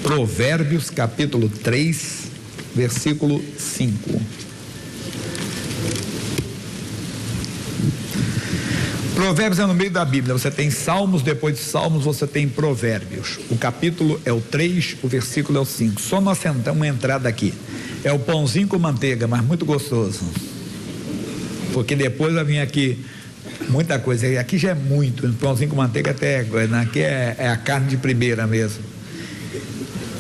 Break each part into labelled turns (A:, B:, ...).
A: Provérbios capítulo 3, versículo 5. Provérbios é no meio da Bíblia, você tem Salmos, depois de Salmos você tem Provérbios. O capítulo é o 3, o versículo é o 5. Só nós tentamos uma entrada aqui. É o pãozinho com manteiga, mas muito gostoso. Porque depois vai vir aqui muita coisa. Aqui já é muito, pãozinho com manteiga até, aqui é a carne de primeira mesmo.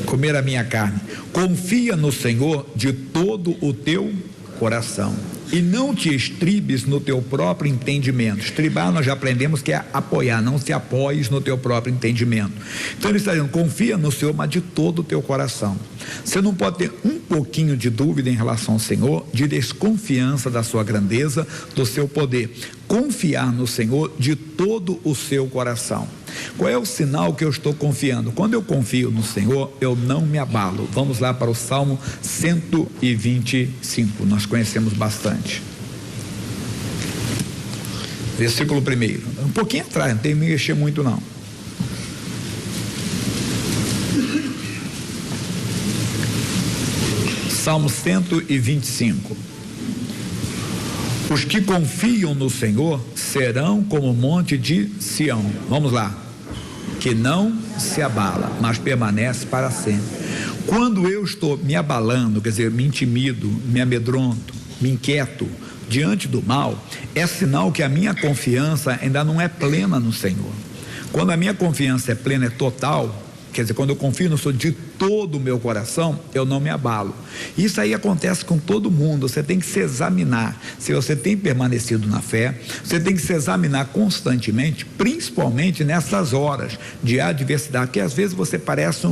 A: Comer a minha carne. Confia no Senhor de todo o teu coração e não te estribes no teu próprio entendimento. Estribar nós já aprendemos que é apoiar, não se apoies no teu próprio entendimento. Então ele está dizendo, confia no Senhor, mas de todo o teu coração. Você não pode ter um pouquinho de dúvida em relação ao Senhor, de desconfiança da sua grandeza, do seu poder. Confiar no Senhor de todo o seu coração. Qual é o sinal que eu estou confiando? Quando eu confio no Senhor, eu não me abalo. Vamos lá para o Salmo 125, nós conhecemos bastante. Versículo 1, um pouquinho atrás, não tem que mexer muito não. Salmo 125. Os que confiam no Senhor serão como o monte de Sião. Vamos lá. Que não se abala, mas permanece para sempre. Quando eu estou me abalando, quer dizer, me intimido, me amedronto, me inquieto diante do mal, é sinal que a minha confiança ainda não é plena no Senhor. Quando a minha confiança é plena, é total, quer dizer, quando eu confio no Senhor de todo o meu coração, eu não me abalo. Isso aí acontece com todo mundo. Você tem que se examinar se você tem permanecido na fé. Você tem que se examinar constantemente, principalmente nessas horas de adversidade, que às vezes você parece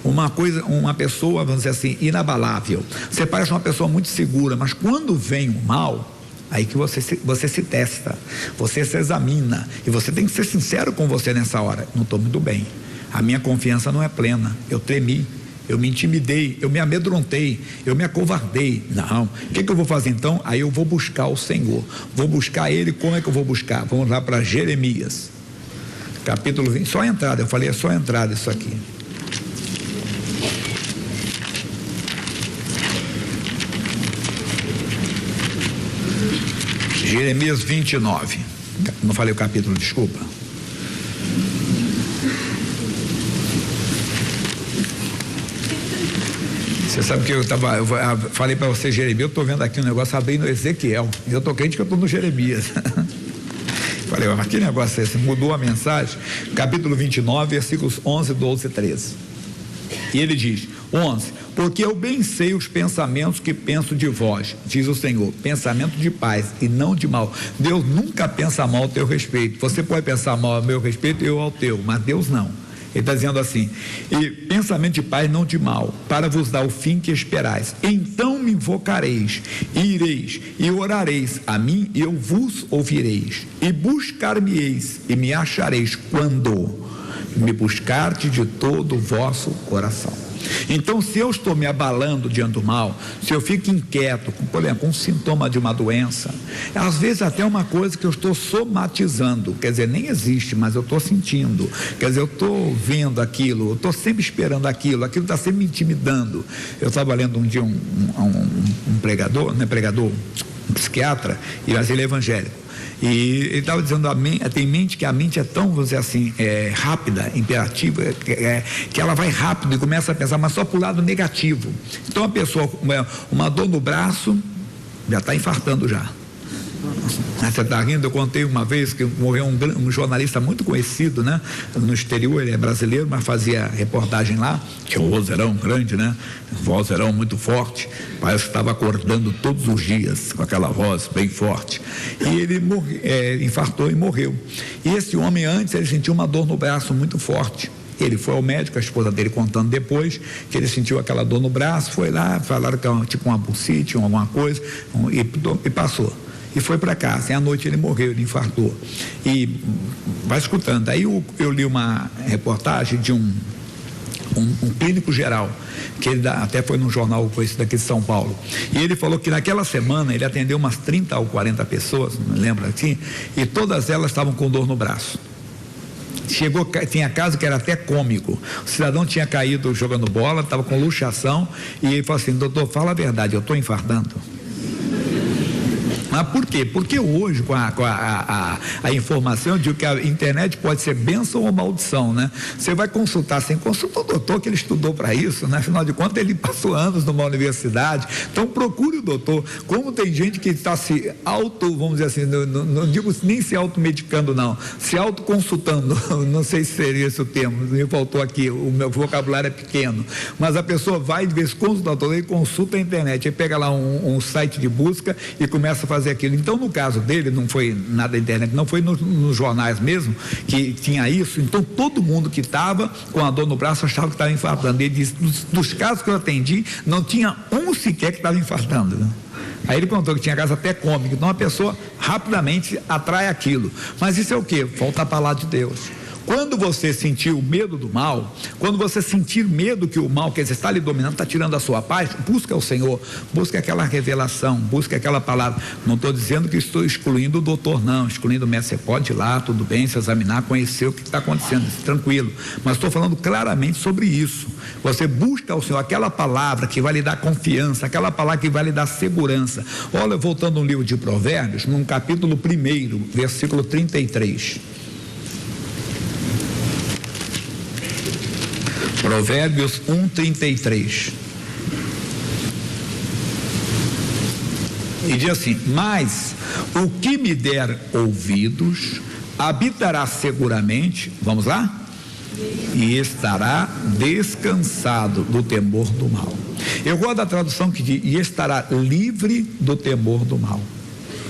A: uma pessoa, vamos dizer assim, inabalável. Você parece uma pessoa muito segura, mas quando vem o mal, aí que você se testa, você se examina, e você tem que ser sincero com você nessa hora. Não estou muito bem, a minha confiança não é plena, eu tremi, eu me intimidei, eu me amedrontei, eu me acovardei. Não, o que eu vou fazer então? Aí eu vou buscar o Senhor, vou buscar Ele. Como é que eu vou buscar? Vamos lá para Jeremias capítulo 20, só a entrada, eu falei, é só a entrada isso aqui. Jeremias 29, não falei o capítulo, desculpa. Você sabe que eu falei para você Jeremias, eu estou vendo aqui um negócio abrindo Ezequiel, e eu estou crente que eu estou no Jeremias. Falei, mas que negócio é esse? Mudou a mensagem. Capítulo 29, versículos 11, 12 e 13. E ele diz, 11, porque eu bem sei os pensamentos que penso de vós, diz o Senhor, pensamento de paz e não de mal. Deus nunca pensa mal ao teu respeito. Você pode pensar mal ao meu respeito, eu ao teu, mas Deus não. Ele está dizendo assim, e pensamento de paz, não de mal, para vos dar o fim que esperais. Então me invocareis, e ireis, e orareis a mim, e eu vos ouvireis, e buscar-me-eis, e me achareis, quando me buscardes de todo o vosso coração. Então, se eu estou me abalando diante do mal, se eu fico inquieto, por exemplo, com um sintoma de uma doença, às vezes até uma coisa que eu estou somatizando, quer dizer, nem existe, mas eu estou sentindo, quer dizer, eu estou vendo aquilo, eu estou sempre esperando aquilo está sempre me intimidando. Eu estava lendo um dia um pregador, não é pregador, um psiquiatra, mas ele é evangélico. E ele estava dizendo, tem mente que a mente é tão, vamos dizer assim, rápida, imperativa, que ela vai rápido e começa a pensar, mas só para o lado negativo. Então a pessoa, uma dor no braço, já está infartando já. Você está rindo? Eu contei uma vez que morreu um jornalista muito conhecido, né? No exterior, ele é brasileiro, mas fazia reportagem lá, tinha um vozeirão grande, né? Um vozeirão muito forte, parece que estava acordando todos os dias com aquela voz bem forte, e ele infartou e morreu. E esse homem, antes, ele sentiu uma dor no braço muito forte. Ele foi ao médico, a esposa dele contando depois que ele sentiu aquela dor no braço, foi lá, falaram que era tipo uma bursite, alguma coisa, e passou. E foi para casa, e à noite ele morreu, ele infartou. E vai escutando. Aí eu li uma reportagem de um clínico geral, que ele até foi num jornal conhecido aqui de São Paulo. E ele falou que naquela semana ele atendeu umas 30 ou 40 pessoas, não me lembro assim, e todas elas estavam com dor no braço. tinha caso que era até cômico. O cidadão tinha caído jogando bola, estava com luxação, e ele falou assim: doutor, fala a verdade, eu estou infartando. Mas por quê? Porque hoje, com a informação, eu digo que a internet pode ser bênção ou maldição, né? Você vai consultar, sem consulta o doutor, que ele estudou para isso, né? Afinal de contas, ele passou anos numa universidade. Então, procure o doutor. Como tem gente que está se vamos dizer assim, não digo nem se automedicando, não, se autoconsultando, não sei se seria esse o termo, me faltou aqui, o meu vocabulário é pequeno, mas a pessoa vai, de vez em quando, o doutor, ele consulta a internet, aí pega lá um site de busca e começa a fazer aquilo. Então, no caso dele, não foi nada da internet, não foi nos jornais mesmo que tinha isso. Então, todo mundo que estava com a dor no braço achava que estava infartando. Ele disse: dos casos que eu atendi, não tinha um sequer que estava infartando, né? Aí ele contou que tinha caso até cômico. Então, a pessoa rapidamente atrai aquilo. Mas isso é o quê? Falta a palavra de Deus. Quando você sentir o medo do mal, quando você sentir medo que o mal, quer dizer, está lhe dominando, está tirando a sua paz, busca o Senhor, busca aquela revelação, busca aquela palavra. Não estou dizendo que estou excluindo o doutor, não, excluindo o mestre. Você pode ir lá, tudo bem, se examinar, conhecer o que está acontecendo, tranquilo. Mas estou falando claramente sobre isso. Você busca o Senhor, aquela palavra que vai lhe dar confiança, aquela palavra que vai lhe dar segurança. Olha, voltando no livro de Provérbios, no capítulo 1, versículo 33. Provérbios 1:33. E diz assim: mas o que me der ouvidos habitará seguramente, vamos lá? E estará descansado do temor do mal. Eu gosto da tradução que diz: e estará livre do temor do mal.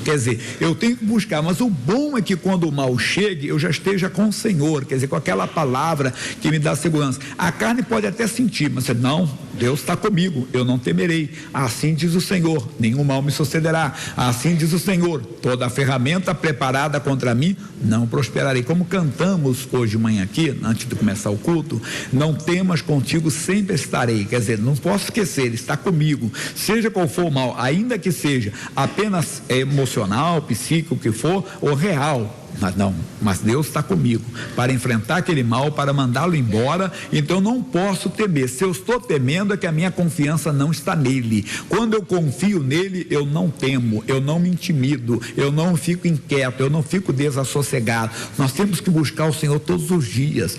A: Quer dizer, eu tenho que buscar, mas o bom é que quando o mal chegue, eu já esteja com o Senhor, quer dizer, com aquela palavra que me dá segurança. A carne pode até sentir, mas não, Deus está comigo, eu não temerei. Assim diz o Senhor, nenhum mal me sucederá. Assim diz o Senhor, toda a ferramenta preparada contra mim não prosperarei. Como cantamos hoje de manhã aqui, antes de começar o culto, não temas, contigo sempre estarei. Quer dizer, não posso esquecer, Ele está comigo, seja qual for o mal, ainda que seja apenas emocional, psíquico, o que for, ou real. Mas não, mas Deus está comigo para enfrentar aquele mal, para mandá-lo embora. Então não posso temer. Se eu estou temendo, é que a minha confiança não está nele. Quando eu confio nele, eu não temo, eu não me intimido, eu não fico inquieto, eu não fico desassossegado. Nós temos que buscar o Senhor todos os dias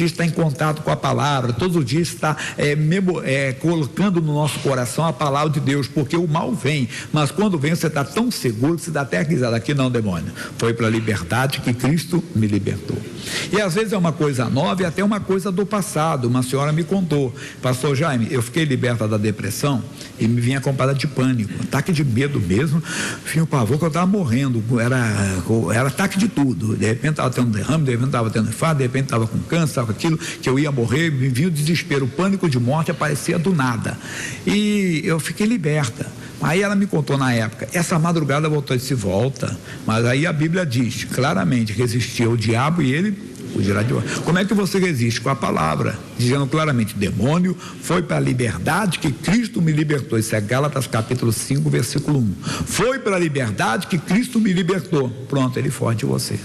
A: estar em contato com a palavra, todos os dias estar colocando no nosso coração a palavra de Deus, porque o mal vem, mas quando vem você está tão seguro que você dá até risada. Aqui não, demônio, foi para a liberdade que Cristo me libertou. E às vezes é uma coisa nova e até uma coisa do passado. Uma senhora me contou: pastor Jaime, eu fiquei liberta da depressão e me vinha acompanhada de pânico, ataque de medo mesmo, tinha o pavor que eu estava morrendo, era ataque de tudo. De repente estava tendo derrame, de repente estava tendo infarto, de repente estava com câncer, estava com aquilo, que eu ia morrer, me vinha o desespero, o pânico de morte aparecia do nada, e eu fiquei liberta. Aí ela me contou na época, essa madrugada voltou, de volta, mas aí a Bíblia diz claramente: resistia o diabo e ele fugirá de você. Como é que você resiste? Com a palavra, dizendo claramente: demônio, foi para a liberdade que Cristo me libertou. Isso é Gálatas capítulo 5, versículo 1. Foi para a liberdade que Cristo me libertou. Pronto, ele foge de você.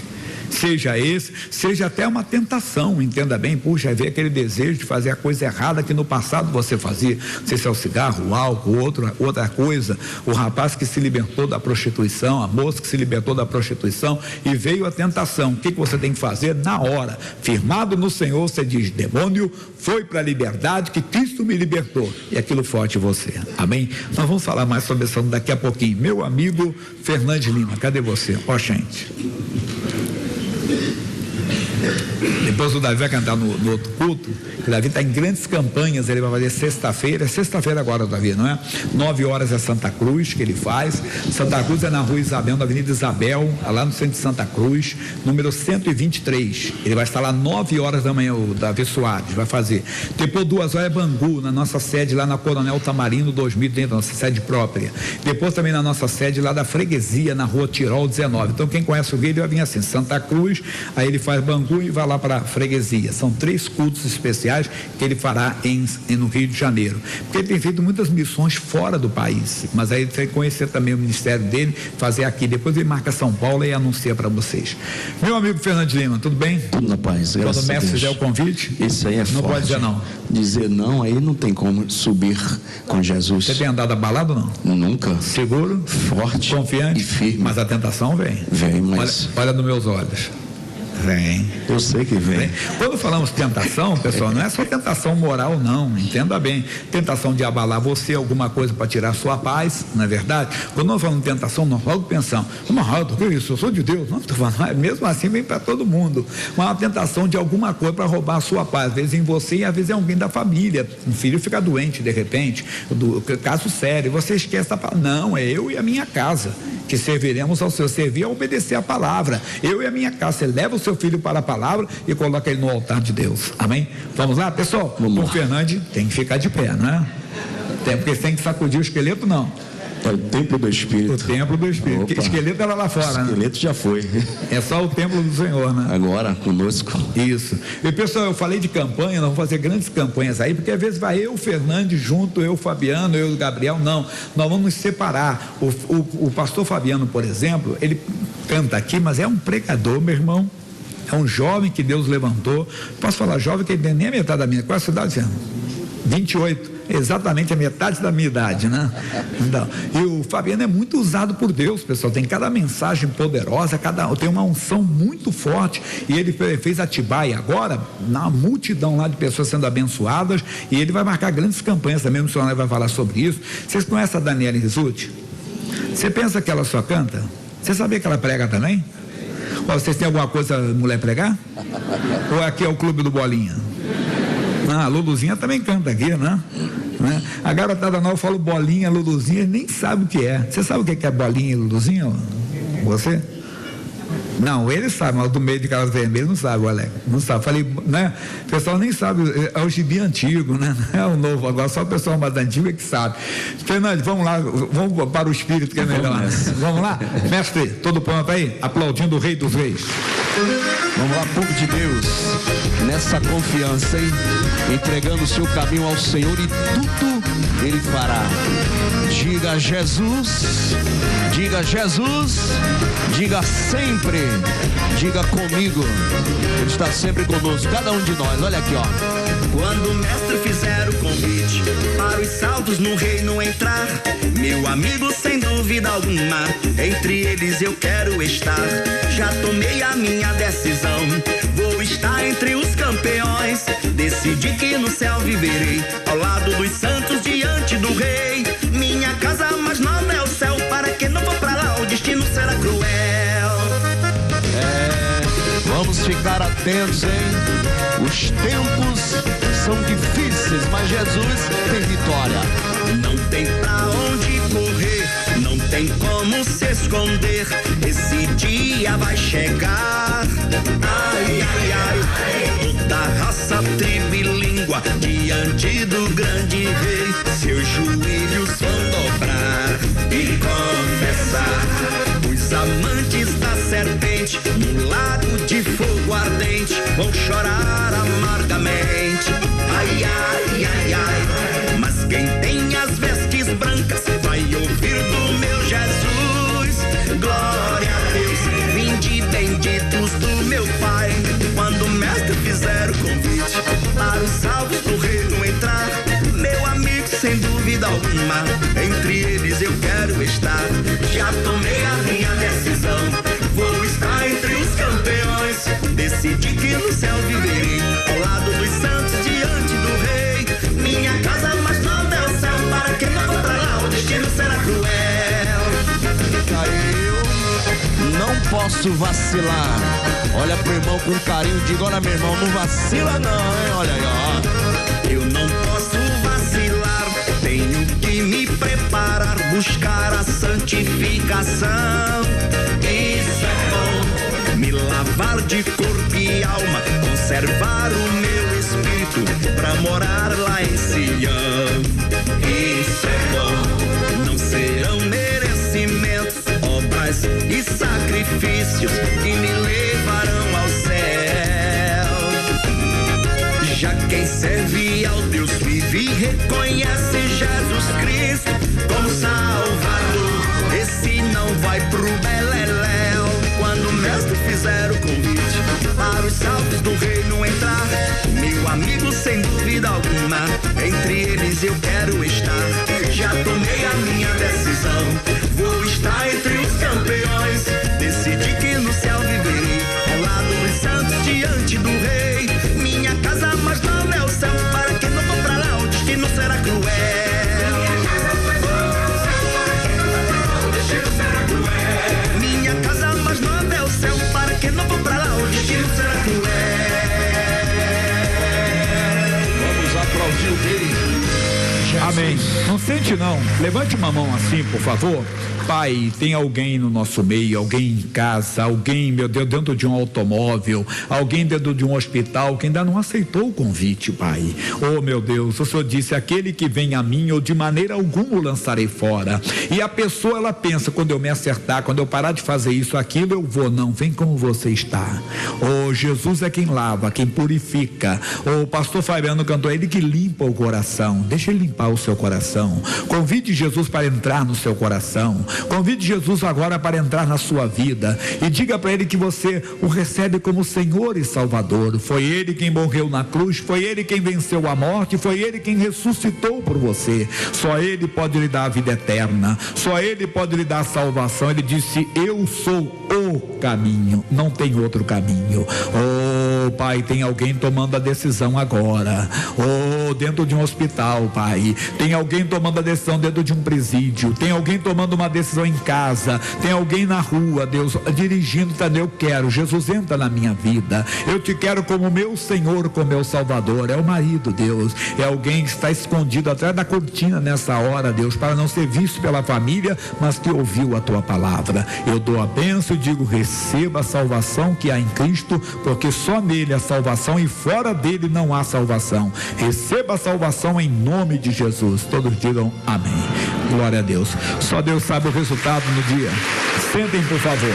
A: Seja esse, seja até uma tentação, entenda bem. Puxa, ver aquele desejo de fazer a coisa errada que no passado você fazia, não sei se é o cigarro, o álcool, outra coisa, o rapaz que se libertou da prostituição, a moça que se libertou da prostituição e veio a tentação. O que você tem que fazer? Na hora, firmado no Senhor, você diz: demônio, foi para a liberdade que Cristo me libertou, e aquilo forte você. Amém? Nós vamos falar mais sobre isso daqui a pouquinho. Meu amigo Fernandes Lima, cadê você? Ó, gente, depois o Davi vai cantar no outro culto. O Davi está em grandes campanhas. Ele vai fazer sexta-feira agora, Davi, não é? 9 horas é Santa Cruz que ele faz. Santa Cruz é na Rua Isabel, na Avenida Isabel, lá no centro de Santa Cruz, número 123. Ele vai estar lá 9 horas da manhã. O Davi Soares vai fazer. Depois 2 horas é Bangu, na nossa sede lá na Coronel Tamarino 2030, nossa sede própria. Depois também na nossa sede lá da Freguesia, na Rua Tirol 19. Então quem conhece o vídeo vai vir assim: Santa Cruz, aí ele faz Bangu, Bangu e vai lá para a freguesia. São 3 cultos especiais que ele fará no Rio de Janeiro, porque ele tem feito muitas missões fora do país, mas aí você conhecer também o ministério dele, fazer aqui, depois ele marca São Paulo e anuncia para vocês. Meu amigo Fernando Lima, tudo bem?
B: Tudo na paz,
A: quando o mestre fizer o convite,
B: isso aí é
A: não
B: forte.
A: Pode dizer não.
B: Dizer não, aí não tem como subir com Jesus.
A: Você tem andado abalado ou não?
B: Nunca.
A: Seguro?
B: Forte.
A: Confiante?
B: E firme.
A: Mas a tentação vem.
B: Vem, mas...
A: Olha nos meus olhos. Vem.
B: Eu sei que vem.
A: Quando falamos tentação, pessoal, não é só tentação moral, não. Entenda bem. Tentação de abalar você, alguma coisa para tirar sua paz, não é verdade? Quando nós falamos tentação, nós logo pensamos, amarrado, que isso? Eu sou de Deus. Não, estou falando, mesmo assim vem para todo mundo. Mas uma tentação de alguma coisa para roubar a sua paz, às vezes em você e às vezes em alguém da família. Um filho fica doente de repente, caso sério, você esquece da palavra. Não, é eu e a minha casa que serviremos ao Senhor. Servir a obedecer a palavra. Eu e a minha casa. Você leva o seu filho para a palavra e coloca ele no altar de Deus. Amém? Vamos lá, pessoal? O Fernando tem que ficar de pé, não é? Porque tem que sacudir o esqueleto, não.
B: É o templo do Espírito.
A: O templo do Espírito. Opa. Esqueleto era lá fora, né?
B: Esqueleto já foi.
A: É só o templo do Senhor, né?
B: Agora, conosco.
A: Isso. E pessoal, eu falei de campanha, nós vamos fazer grandes campanhas aí, porque às vezes vai eu, o Fernando, junto, eu, o Fabiano, eu, o Gabriel. Não, nós vamos nos separar. O pastor Fabiano, por exemplo, ele canta aqui, mas é um pregador, meu irmão. É um jovem que Deus levantou. Posso falar jovem, que ele nem a metade da minha. Qual é a sua idade, Fernando? 28. Exatamente a metade da minha idade, né? Então, e o Fabiano é muito usado por Deus, pessoal. Tem cada mensagem poderosa, tem uma unção muito forte. E ele fez Atibaia agora, na multidão lá de pessoas sendo abençoadas. E ele vai marcar grandes campanhas também. O missionário vai falar sobre isso. Vocês conhecem a Daniela Risuti? Você pensa que ela só canta? Você sabia que ela prega também? Ou vocês têm alguma coisa mulher pregar? Ou aqui é o clube do Bolinha? Ah, a Luluzinha também canta aqui, né? A garotada nova fala Bolinha, Luluzinha, nem sabe o que é. Você sabe o que é Bolinha e Luluzinha? Você? Não, ele sabe, mas do meio de Carlos Vermelho não sabe, o Alex. Não sabe. Falei, né? O pessoal nem sabe, é o gibi antigo, né? Não é o novo agora, só o pessoal mais antigo é que sabe. Fernando, vamos lá, vamos para o espírito que é melhor. Vamos lá? Mestre, todo pronto aí? Aplaudindo o Rei dos Reis.
B: Vamos lá, povo de Deus, nessa confiança, hein? Entregando o seu caminho ao Senhor e tudo Ele fará. Diga Jesus, diga Jesus, diga sempre, diga comigo. Ele está sempre conosco, cada um de nós. Olha aqui, ó.
C: Quando o mestre fizer o convite para os salvos no reino entrar, meu amigo, sem dúvida alguma, entre eles eu quero estar. Já tomei a minha decisão, vou estar entre os campeões. Decidi que no céu viverei, ao lado dos santos, diante do rei. Minha casa mais nova é o céu, para quem não for pra lá, o destino será cruel.
B: Vamos ficar atentos, hein? Os tempos são difíceis, mas Jesus tem vitória.
C: Não tem pra onde correr, não tem como se esconder. Esse dia vai chegar. Ai, ai, ai. Toda raça, tribo e língua diante do grande rei. Seus joelhos vão dobrar e confessar. Os amantes da serpente no lago de fogo ardente vão chorar amargamente. Ai, ai, ai, ai. Mas quem tem as vestes brancas vai ouvir do meu Jesus. Glória a Deus, vinde benditos do meu Pai. Quando o mestre fizer o convite para os salvos do reino entrar, meu amigo, sem dúvida alguma, entre eles eu quero estar. Já tomei a minha decisão, vou estar entre os campeões. Decidi que no céu viverei, ao lado dos santos, diante do rei. Minha casa mais nova é o céu, para quem não for pra lá, o destino será cruel.
B: Eu não posso vacilar. Olha pro irmão com carinho, diga, olha meu irmão, não vacila não, hein? Olha aí, ó.
C: Eu não posso vacilar, tenho que me preparar, buscar a santificação. Isso é bom, me lavar de corpo e alma, conservar o meu espírito pra morar lá em Sião. Isso é bom, não serão merecimentos, obras e sacrifícios que me levarão ao céu. Já quem serve ao Deus vivo e reconhece Jesus Cristo como Salvador, esse não vai pro beleléu. Quando o mestre fizer o convite para os salvos do reino entrar, meu amigo, sem dúvida alguma, entre eles eu quero estar. Já tomei a minha decisão, vou estar entre os campeões. Decidi que no céu viverei ao lado dos santos diante do rei. Minha casa, mas não é o céu, para quem não for pra lá, o destino será cruel. Minha casa, mas não é o céu, para quem não for pra lá, o destino será cruel.
B: Vamos aplaudir o rei.
A: Amém. Não sente não. Levante uma mão assim, por favor. Pai, tem alguém no nosso meio, alguém em casa, alguém, meu Deus, dentro de um automóvel, alguém dentro de um hospital que ainda não aceitou o convite, Pai. Oh, meu Deus, o Senhor disse, aquele que vem a mim, eu de maneira alguma o lançarei fora. E a pessoa, ela pensa, quando eu me acertar, quando eu parar de fazer isso, aquilo, eu vou. Não, vem como você está. Oh, Jesus é quem lava, quem purifica. Oh, o pastor Fabiano cantou, ele que limpa o coração. Deixa ele limpar o seu coração. Convide Jesus para entrar no seu coração. Convide Jesus agora para entrar na sua vida e diga para ele que você o recebe como Senhor e Salvador. Foi ele quem morreu na cruz, foi ele quem venceu a morte, foi ele quem ressuscitou por você. Só ele pode lhe dar a vida eterna, só ele pode lhe dar a salvação. Ele disse, eu sou o caminho, não tem outro caminho. Oh, Pai, tem alguém tomando a decisão agora. Oh, dentro de um hospital, Pai, tem alguém tomando a decisão dentro de um presídio, tem alguém tomando uma decisão em casa, tem alguém na rua, Deus, dirigindo, tá, eu quero, Jesus, entra na minha vida, eu te quero como meu Senhor, como meu Salvador. É o marido, Deus, é alguém que está escondido atrás da cortina nessa hora, Deus, para não ser visto pela família, mas que ouviu a tua palavra. Eu dou a bênção e digo, receba a salvação que há em Cristo, porque só nele há salvação e fora dele não há salvação. Receba a salvação em nome de Jesus. Todos digam amém. Glória a Deus. Só Deus sabe o resultado no dia. Sentem, por favor.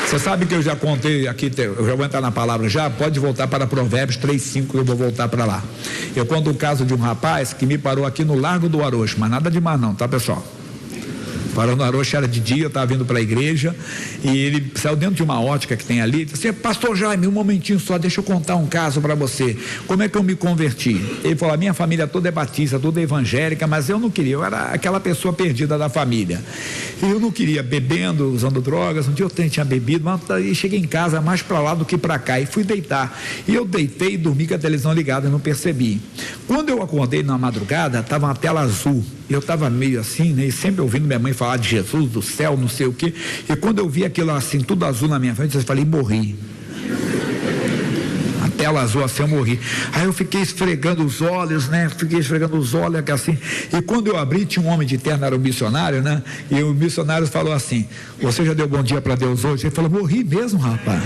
A: Você sabe que eu já contei aqui, eu já vou entrar na palavra já, pode voltar para Provérbios 3:5, eu vou voltar para lá. Eu conto o caso de um rapaz que me parou aqui no Largo do Arocho, mas nada demais não, tá, pessoal? Parou no Arocho, era de dia, eu estava vindo para a igreja e ele saiu dentro de uma ótica que tem ali, disse assim, pastor Jaime, um momentinho só, deixa eu contar um caso para você, como é que eu me converti? Ele falou, a minha família toda é batista, toda é evangélica, mas eu não queria, eu era aquela pessoa perdida da família, e eu não queria, bebendo, usando drogas, um dia eu tinha bebido, mas aí cheguei em casa mais para lá do que para cá e fui deitar, e eu deitei e dormi com a televisão ligada, eu não percebi. Quando eu acordei na madrugada, estava uma tela azul, eu estava meio assim, né, e sempre ouvindo minha mãe falar de Jesus, do céu, não sei o que, e quando eu vi aquilo assim, tudo azul na minha frente, eu falei, morri. A tela azul assim, eu morri. Aí eu fiquei esfregando os olhos, né, assim, e quando eu abri, tinha um homem de terno, era um missionário, né, e o missionário falou assim, você já deu bom dia para Deus hoje? Ele falou, morri mesmo, rapaz.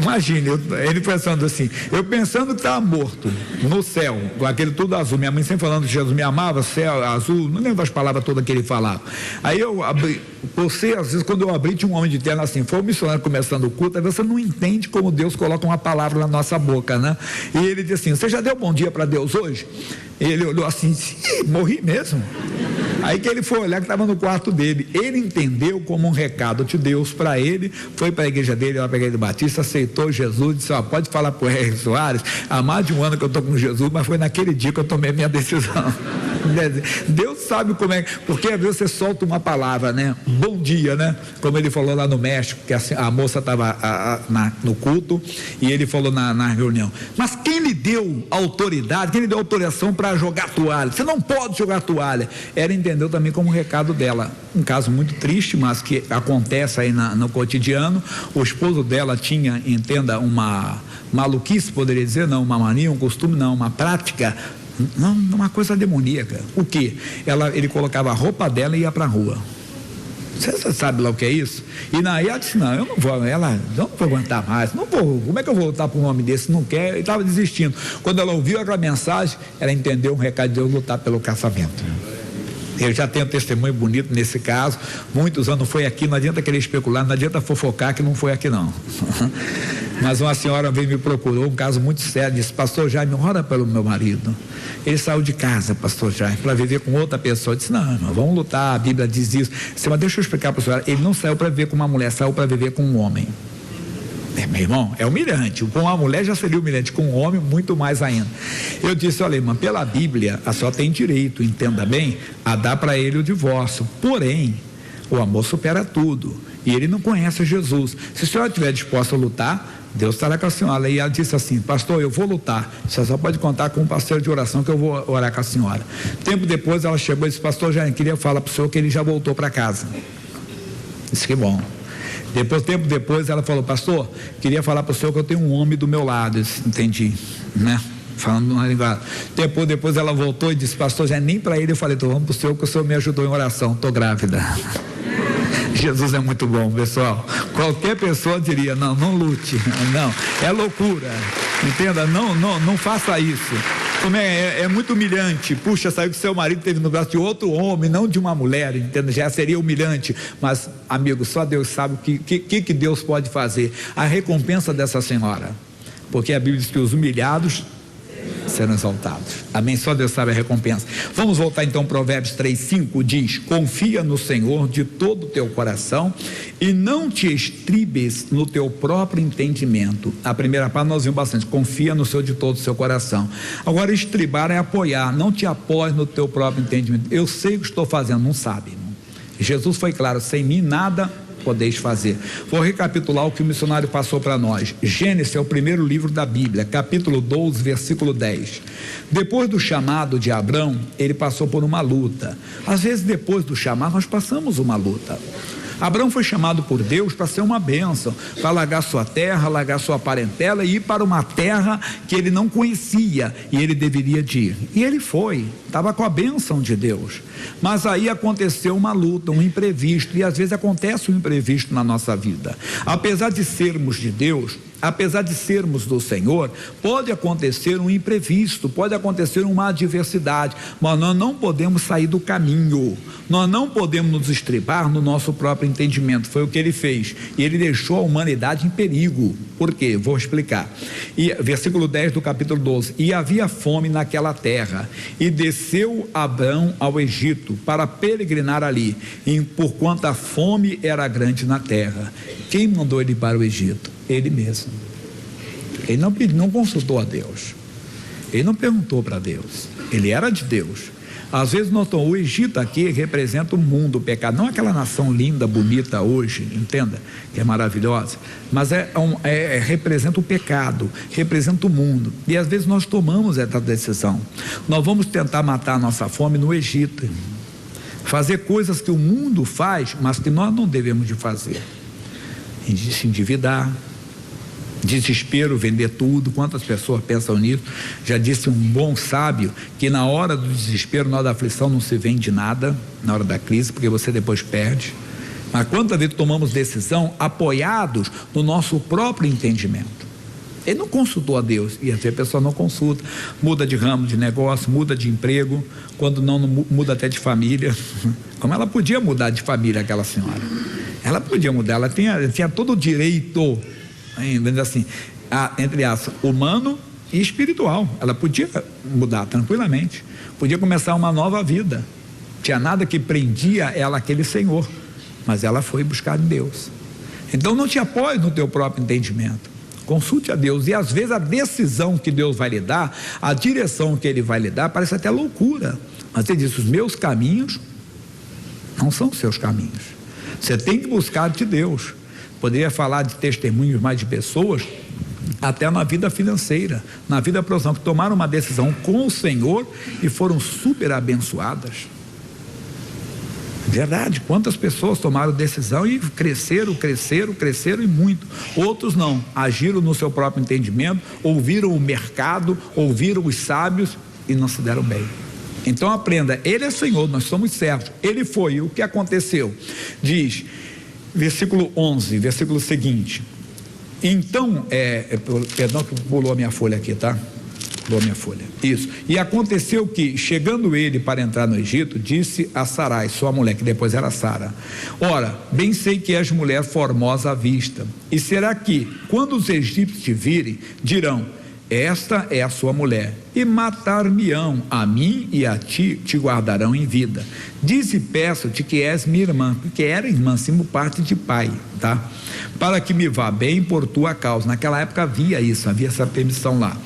A: Imagine, ele pensando assim, eu pensando que estava morto no céu, com aquele tudo azul, minha mãe sempre falando que Jesus me amava, céu azul, não lembro as palavras todas que ele falava. Aí eu abri, você, às vezes quando eu abri, tinha um homem de terno assim, foi um missionário começando o culto, aí você não entende como Deus coloca uma palavra na nossa boca, né? E ele disse assim, você já deu bom dia para Deus hoje? Ele olhou assim, morri mesmo. Aí que ele foi olhar que estava no quarto dele, ele entendeu como um recado de Deus para ele, foi para a igreja dele, lá para a igreja Batista, aceitou Jesus, disse, pode falar para o R. Soares, há mais de um ano que eu estou com Jesus, mas foi naquele dia que eu tomei minha decisão. Deus sabe como é, porque às vezes você solta uma palavra, né? Bom dia, né? Como ele falou lá no México, que a moça estava no culto e ele falou na reunião, mas quem lhe deu autoridade, quem lhe deu autorização para jogar toalha? Você não pode jogar toalha. Ela entendeu também como um recado dela, um caso muito triste, mas que acontece aí no cotidiano. O esposo dela tinha, entenda, uma maluquice, poderia dizer, não, uma mania, um costume, não, uma prática, não, uma coisa demoníaca. O que? Ele colocava a roupa dela e ia para a rua. Você sabe lá o que é isso? E ela disse, não, eu não vou, não vou aguentar mais, não vou, como é que eu vou voltar para um homem desse? Não quer, ele estava desistindo. Quando ela ouviu aquela mensagem, ela entendeu um recado de Deus, lutar pelo casamento. Eu já tenho um testemunho bonito nesse caso, muitos anos foi aqui, não adianta querer especular, não adianta fofocar que não foi aqui não. Mas uma senhora veio me procurou, um caso muito sério, disse: pastor Jaime, ora pelo meu marido. Ele saiu de casa, pastor Jaime, para viver com outra pessoa. Eu disse: não, irmão, vamos lutar, a Bíblia diz isso. Disse: mas deixa eu explicar para a senhora, ele não saiu para viver com uma mulher, saiu para viver com um homem. Meu irmão, é humilhante. Com uma mulher já seria humilhante, com um homem muito mais ainda. Eu disse: olha, irmã, pela Bíblia a senhora tem direito, entenda bem, a dar para ele o divórcio, porém o amor supera tudo, e ele não conhece Jesus. Se a senhora estiver disposta a lutar, Deus estará com a senhora. E ela disse assim: pastor, eu vou lutar, você só pode contar com um parceiro de oração que eu vou orar com a senhora. Tempo depois ela chegou e disse: pastor, já queria falar para o senhor que ele já voltou para casa. Disse: que bom. Tempo depois ela falou: pastor, queria falar para o senhor que eu tenho um homem do meu lado. Eu disse: entendi, né? Falando uma linguagem. Depois ela voltou e disse: pastor, já nem para ele eu falei: tô vamos para o senhor que o senhor me ajudou em oração, estou grávida. Jesus é muito bom, pessoal. Qualquer pessoa diria: não lute, não, é loucura, entenda, não faça isso. Como é muito humilhante. Puxa, saiu que seu marido teve no braço de outro homem, não de uma mulher, entenda, já seria humilhante. Mas, amigo, só Deus sabe o que Deus pode fazer. A recompensa dessa senhora, porque a Bíblia diz que os humilhados serão exaltados. Amém? Só Deus sabe a recompensa. Vamos voltar então, Provérbios 3:5 diz: confia no Senhor de todo o teu coração e não te estribes no teu próprio entendimento. A primeira parte nós vimos bastante: confia no Senhor de todo o seu coração. Agora, estribar é apoiar. Não te apoies no teu próprio entendimento. Eu sei o que estou fazendo. Não sabe, irmão. Jesus foi claro: sem mim nada podeis fazer. Vou recapitular o que o missionário passou para nós. Gênesis é o primeiro livro da Bíblia, capítulo 12, versículo 10. Depois do chamado de Abrão, ele passou por uma luta. Às vezes, depois do chamado, nós passamos uma luta. Abraão foi chamado por Deus para ser uma bênção, para largar sua terra, largar sua parentela e ir para uma terra que ele não conhecia e ele deveria de ir. E ele foi, estava com a bênção de Deus. Mas aí aconteceu uma luta, um imprevisto, e às vezes acontece um imprevisto na nossa vida. Apesar de sermos de Deus, apesar de sermos do Senhor, pode acontecer um imprevisto, pode acontecer uma adversidade, mas nós não podemos sair do caminho, nós não podemos nos estribar no nosso próprio entendimento. Foi o que ele fez, e ele deixou a humanidade em perigo. Por quê? Vou explicar. Versículo 10 do capítulo 12: e havia fome naquela terra, e desceu Abrão ao Egito para peregrinar ali, e porquanto a fome era grande na terra. Quem mandou ele para o Egito? Ele mesmo. Ele não consultou a Deus, ele não perguntou para Deus, ele era de Deus. Às vezes o Egito aqui representa o mundo, o pecado, não aquela nação linda, bonita hoje, entenda, que é maravilhosa, mas representa o pecado, representa o mundo. E às vezes nós tomamos essa decisão. Nós vamos tentar matar a nossa fome no Egito, fazer coisas que o mundo faz, mas que nós não devemos de fazer. Se endividar, desespero, vender tudo. Quantas pessoas pensam nisso? Já disse um bom sábio que na hora do desespero, na hora da aflição, não se vende nada, na hora da crise, porque você depois perde. Mas quantas vezes tomamos decisão apoiados no nosso próprio entendimento? Ele não consultou a Deus, e até a pessoa não consulta, muda de ramo de negócio, muda de emprego, quando não muda até de família. Como ela podia mudar de família, aquela senhora? Ela podia mudar, ela tinha todo o direito, assim, entre aspas, humano e espiritual. Ela podia mudar tranquilamente, podia começar uma nova vida. Tinha nada que prendia ela àquele Senhor, mas ela foi buscar em Deus. Então não te apoie no teu próprio entendimento, consulte a Deus. E às vezes a decisão que Deus vai lhe dar, a direção que Ele vai lhe dar, parece até loucura, mas Ele diz: os meus caminhos não são os seus caminhos. Você tem que buscar de Deus. Poderia falar de testemunhos mais de pessoas, até na vida financeira, na vida profissional, que tomaram uma decisão com o Senhor e foram super abençoadas. Verdade, quantas pessoas tomaram decisão e cresceram e muito. Outros não, agiram no seu próprio entendimento, ouviram o mercado, ouviram os sábios e não se deram bem. Então aprenda, Ele é Senhor, nós somos servos. Ele foi, o que aconteceu? Diz, versículo 11, versículo seguinte. Então, perdão que pulou a minha folha aqui, tá? Dou minha folha. Isso. E aconteceu que, chegando ele para entrar no Egito, disse a Sarai, sua mulher, que depois era Sara: ora, bem sei que és mulher formosa à vista. E será que, quando os egípcios te virem, dirão: esta é a sua mulher, e matar-me-ão a mim e a ti, te guardarão em vida. Dize, peço-te que és minha irmã, porque era irmã, sim, por parte de pai, tá? Para que me vá bem por tua causa. Naquela época havia isso, havia essa permissão lá.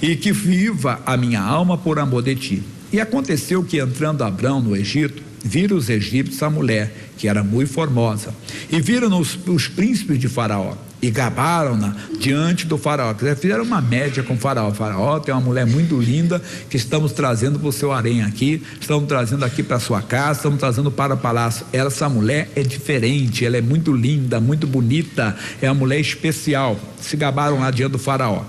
A: E que viva a minha alma por amor de ti. E aconteceu que, entrando Abrão no Egito, viram os egípcios a mulher, que era muito formosa, e viram os príncipes de Faraó, e gabaram-na diante do Faraó. Fizeram uma média com o Faraó. Faraó tem uma mulher muito linda que estamos trazendo para o seu harém aqui, estamos trazendo aqui para a sua casa, estamos trazendo para o palácio. Essa mulher é diferente, ela é muito linda, muito bonita, é uma mulher especial. Se gabaram lá diante do Faraó.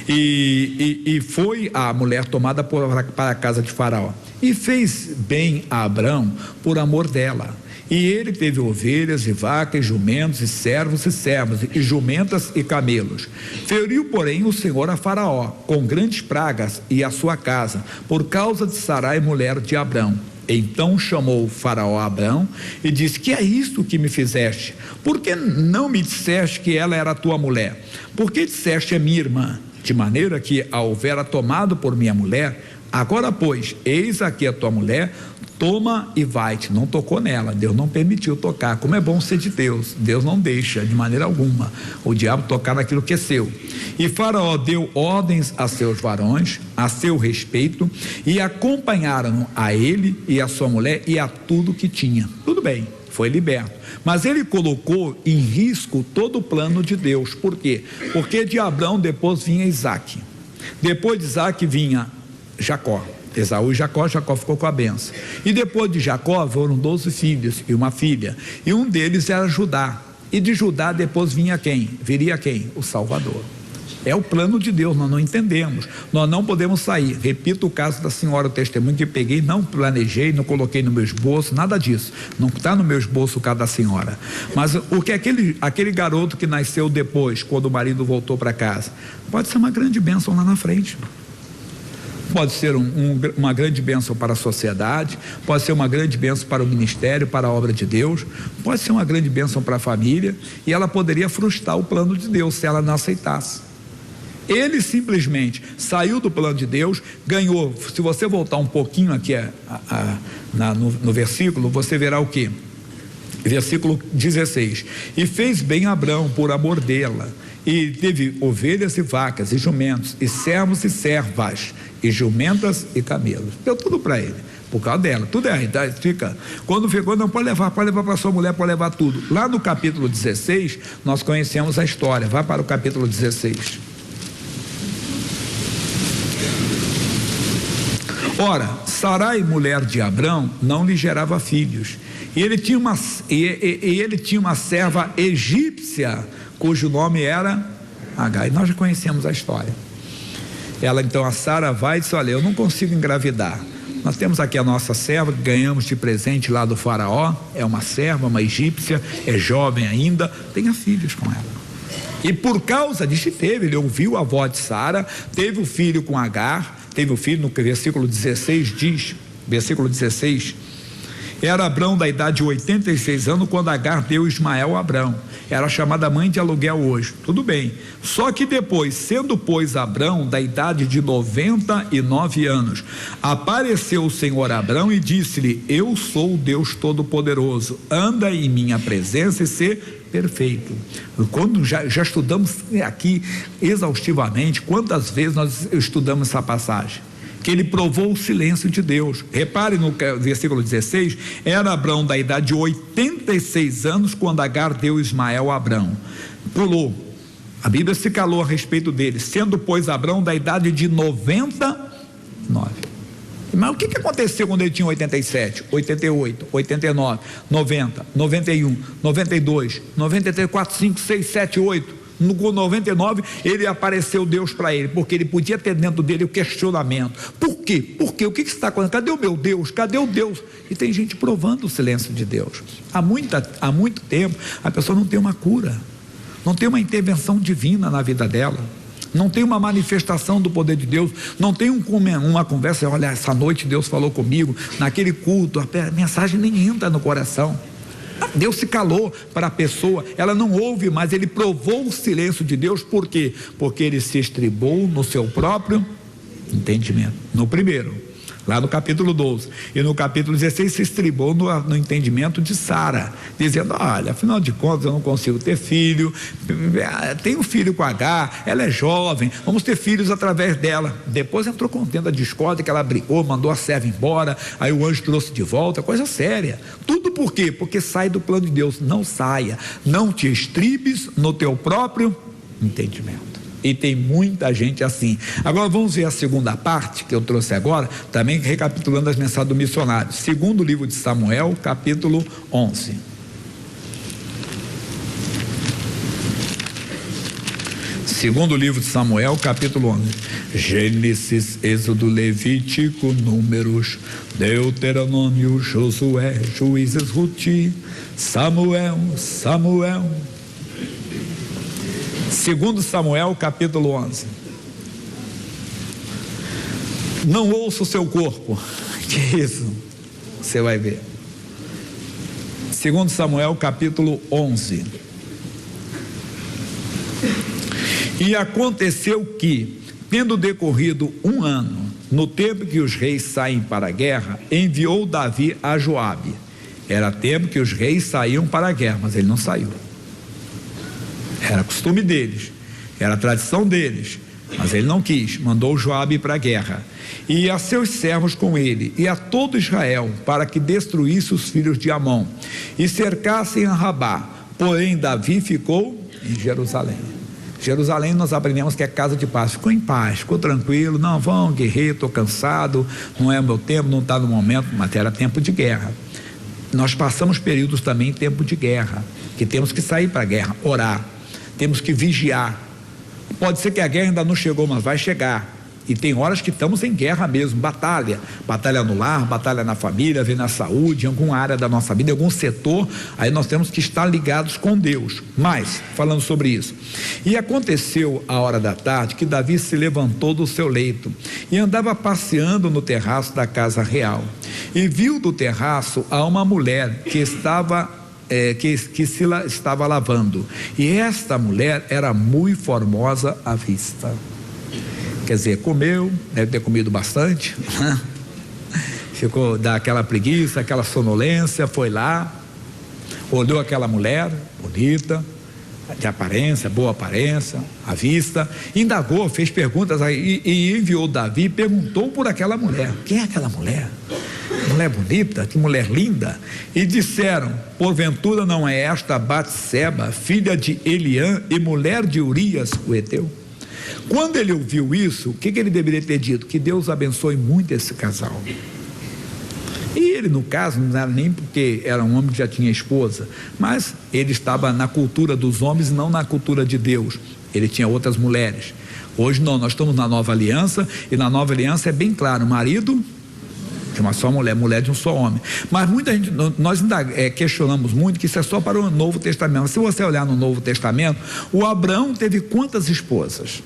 A: E foi a mulher tomada para a casa de Faraó. E fez bem a Abrão por amor dela. E ele teve ovelhas e vacas, e jumentos e servos e servas, e jumentas e camelos. Feriu, porém, o Senhor a Faraó com grandes pragas e a sua casa, por causa de Sarai, mulher de Abrão. Então chamou Faraó a Abrão e disse: que é isto que me fizeste? Por que não me disseste que ela era tua mulher? Por que disseste é minha irmã? De maneira que a houvera tomado por minha mulher. Agora, pois, eis aqui a tua mulher, toma e vai-te. Não tocou nela, Deus não permitiu tocar. Como é bom ser de Deus, Deus não deixa de maneira alguma o diabo tocar naquilo que é seu. E Faraó deu ordens a seus varões a seu respeito, e acompanharam a ele e a sua mulher e a tudo que tinha. Tudo bem, foi liberto, mas ele colocou em risco todo o plano de Deus. Por quê? Porque de Abrão depois vinha Isaac, depois de Isaac vinha Jacó, Esaú e Jacó ficou com a benção. E depois de Jacó foram 12 filhos e uma filha, e um deles era Judá, e de Judá depois vinha quem? Viria quem? O Salvador. É o plano de Deus, nós não entendemos, nós não podemos sair. Repito o caso da senhora, o testemunho que peguei, não planejei, não coloquei no meu esboço, nada disso, não está no meu esboço o caso da senhora. Mas o que aquele garoto que nasceu depois, quando o marido voltou para casa, pode ser uma grande bênção lá na frente. Pode ser uma grande bênção para a sociedade, pode ser uma grande bênção para o ministério, para a obra de Deus, pode ser uma grande bênção para a família, e ela poderia frustrar o plano de Deus se ela não aceitasse. Ele simplesmente saiu do plano de Deus, ganhou. Se você voltar um pouquinho aqui no versículo, você verá o quê? Versículo 16: e fez bem Abrão por amor dela, e teve ovelhas e vacas e jumentos, e servos e servas, e jumentas e camelos. Deu tudo para ele, por causa dela. Tudo é, fica. Quando ficou, não pode levar para sua mulher, pode levar tudo. Lá no capítulo 16, nós conhecemos a história. Vai para o capítulo 16. Ora, Sarai, mulher de Abrão, não lhe gerava filhos, e ele tinha uma serva egípcia, cujo nome era Agar. E nós já conhecemos a história. Ela, então, a Sara vai e diz: olha, eu não consigo engravidar. Nós temos aqui a nossa serva, que ganhamos de presente lá do Faraó, é uma serva, uma egípcia, é jovem ainda, tenha filhos com ela. E por causa disso ele ouviu a voz de Sara, teve o filho com Agar, teve o filho, no versículo 16 diz, versículo 16, era Abrão da idade de 86 anos quando Agar deu Ismael a Abrão. Era chamada mãe de aluguel hoje, tudo bem. Só que depois, sendo pois Abrão da idade de 99 anos, apareceu o Senhor a Abrão e disse-lhe: eu sou o Deus Todo-Poderoso, anda em minha presença e ser perfeito. Quando já estudamos aqui exaustivamente, quantas vezes nós estudamos essa passagem? Que ele provou o silêncio de Deus. Repare no versículo 16, era Abrão da idade de 86 anos quando Agar deu Ismael a Abrão. Pulou, a Bíblia se calou a respeito dele, sendo pois Abrão da idade de 99. Mas o que aconteceu quando ele tinha 87, 88, 89, 90, 91, 92, 93, 4, 5, 6, 7, 8? No 99 ele apareceu Deus para ele, porque ele podia ter dentro dele o questionamento: por quê? Por quê? O que está acontecendo? Cadê o meu Deus? Cadê o Deus? E tem gente provando o silêncio de Deus. Há muito tempo a pessoa não tem uma cura, não tem uma intervenção divina na vida dela. não tem uma manifestação do poder de Deus, não tem uma conversa, olha, essa noite Deus falou comigo, naquele culto, a mensagem nem entra no coração. Deus se calou para a pessoa, ela não ouve mais, ele provou o silêncio de Deus, por quê? Porque ele se estribou no seu próprio entendimento, no primeiro, lá no capítulo 12, e no capítulo 16 se estribou no entendimento de Sara, dizendo, olha, afinal de contas eu não consigo ter filho, tenho filho com Agar, ela é jovem, vamos ter filhos através dela. Depois entrou contenda, discórdia, que ela brigou, mandou a serva embora, aí o anjo trouxe de volta, coisa séria, tudo por quê? Porque sai do plano de Deus. Não saia, não te estribes no teu próprio entendimento. E tem muita gente assim. Agora vamos ver a segunda parte que eu trouxe agora, também recapitulando as mensagens do missionário. Segundo livro de Samuel, capítulo 11. Segundo livro de Samuel, capítulo 11. Gênesis, Êxodo, Levítico, Números, Deuteronômio, Josué, Juízes, Ruth, Samuel. Segundo Samuel, capítulo 11. Não ouça o seu corpo. Que isso? Você vai ver. Segundo Samuel, capítulo 11. E aconteceu que, tendo decorrido 1 ano, no tempo que os reis saem para a guerra, enviou Davi a Joabe. Era tempo que os reis saíam para a guerra, mas ele não saiu. Era costume deles, era tradição deles, mas ele não quis, mandou Joabe para a guerra, e a seus servos com ele, e a todo Israel, para que destruísse os filhos de Amon, e cercassem a Rabá. Porém Davi ficou em Jerusalém. Jerusalém nós aprendemos que é casa de paz, ficou em paz, ficou tranquilo, não, vão guerreiro, estou cansado, não é o meu tempo, não está no momento, mas era tempo de guerra. Nós passamos períodos também em tempo de guerra, que temos que sair para a guerra, orar, temos que vigiar. Pode ser que a guerra ainda não chegou, mas vai chegar. E tem horas que estamos em guerra mesmo, batalha no lar, batalha na família, vem na saúde, em alguma área da nossa vida, em algum setor, aí nós temos que estar ligados com Deus. Mas, falando sobre isso, e aconteceu a hora da tarde que Davi se levantou do seu leito e andava passeando no terraço da casa real, e viu do terraço a uma mulher que estava estava lavando, e esta mulher era muito formosa à vista. Quer dizer, comeu, deve ter comido bastante, né? Ficou daquela preguiça, aquela sonolência, foi lá, olhou aquela mulher bonita, de aparência, boa aparência, à vista, indagou, fez perguntas aí, e enviou Davi, perguntou por aquela mulher. Quem é aquela mulher? Mulher bonita, que mulher linda. E disseram, porventura não é esta Batseba, filha de Eliã e mulher de Urias, o heteu? Quando ele ouviu isso, o que ele deveria ter dito? Que Deus abençoe muito esse casal. E ele, no caso, não era nem porque era um homem que já tinha esposa, mas ele estava na cultura dos homens e não na cultura de Deus. Ele tinha outras mulheres. Hoje não, nós estamos na nova aliança, e na nova aliança é bem claro, marido de uma só mulher, mulher de um só homem. Mas muita gente, nós ainda questionamos muito que isso é só para o Novo Testamento. Se você olhar no Novo Testamento, o Abraão teve quantas esposas?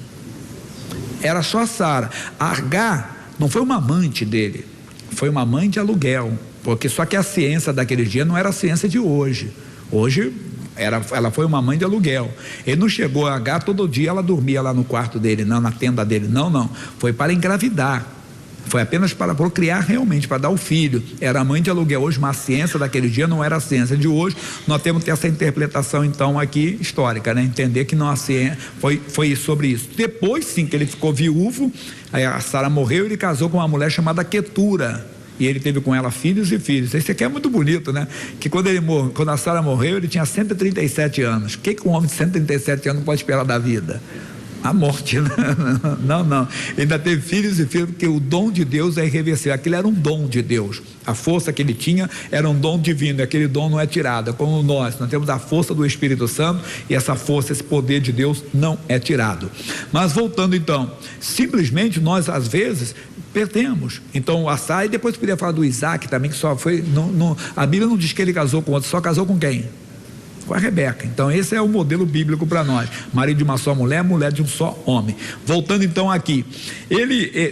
A: Era só Sara. A Agar não foi uma amante dele, foi uma mãe de aluguel, porque só que a ciência daquele dia não era a ciência de hoje. Hoje ela foi uma mãe de aluguel. Ele não chegou a Agar, todo dia ela dormia lá no quarto dele, não, na tenda dele, não, foi para engravidar, foi apenas para procriar realmente, para dar o filho. Era mãe de aluguel. Hoje, uma ciência daquele dia não era a ciência de hoje. Nós temos que ter essa interpretação então aqui histórica, né? Entender que não a ciência foi sobre isso. Depois sim que ele ficou viúvo, aí a Sara morreu, ele casou com uma mulher chamada Quetura, e ele teve com ela filhos e filhos. Esse aqui é muito bonito, né? Que quando a Sara morreu, ele tinha 137 anos. O que um homem de 137 anos pode esperar da vida? A morte, né? Não, ainda teve filhos e filhos, porque o dom de Deus é irreversível. Aquilo era um dom de Deus, a força que ele tinha era um dom divino, e aquele dom não é tirado, como nós temos a força do Espírito Santo, e essa força, esse poder de Deus não é tirado. Mas voltando então, simplesmente nós às vezes perdemos. Então a Sara, e depois podia falar do Isaac também, que só foi, a Bíblia não diz que ele casou com outro, só casou com quem? Foi a Rebeca. Então esse é o modelo bíblico para nós: marido de uma só mulher, mulher de um só homem. Voltando então aqui,